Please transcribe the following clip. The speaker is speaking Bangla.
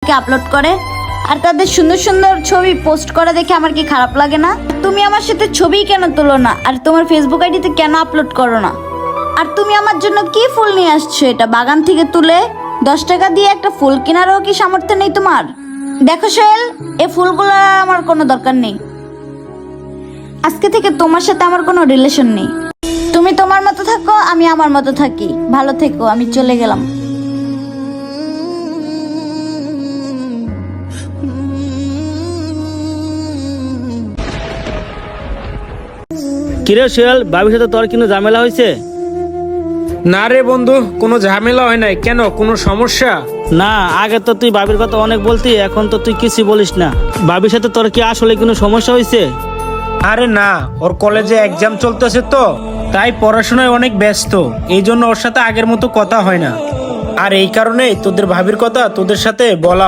ফেসবুকে আপলোড করে, আর তাদের সুন্দর সুন্দর ছবি পোস্ট করা দেখে আমার কি খারাপ লাগে না? তুমি আমার সাথে ছবি কেন তোলো না, আর তোমার ফেসবুক আইডিতে কেন আপলোড করো না? আর তুমি আমার জন্য কি ফুল নিয়ে আসছো, এটা বাগান থেকে তুলে? 10 টাকা দিয়ে একটা ফুল কেনারও কি সামর্থ্য নেই তোমার? দেখো সোহেল, এই ফুলগুলো আমার কোনো দরকার নেই। আজকে থেকে তোমার সাথে আমার কোনো রিলেশন নেই। তুমি তোমার মতো থাকো, আমি আমার মতো থাকি। ভালো থেকো, আমি চলে গেলাম। কিরে সোহেল, ভাবির সাথে তোর কোনো ঝামেলা হয়েছে? না রে বন্ধু, কোনো ঝামেলা হয় নাই। কেন, কোনো সমস্যা? না, আগে তো তুই ভাবির কথা অনেক বলতি, এখন তো তুই কিছু বলিস না। ভাবির সাথে তোর কি আসলে কোনো সমস্যা হয়েছে? আরে না, ওর কলেজে এক্সাম চলতেছে তো, তাই পড়াশোনায় অনেক ব্যস্ত, এই জন্য ওর সাথে আগের মতো কথা হয় না। আর এই কারণেই তোদের ভাবির কথা তোদের সাথে বলা হয়।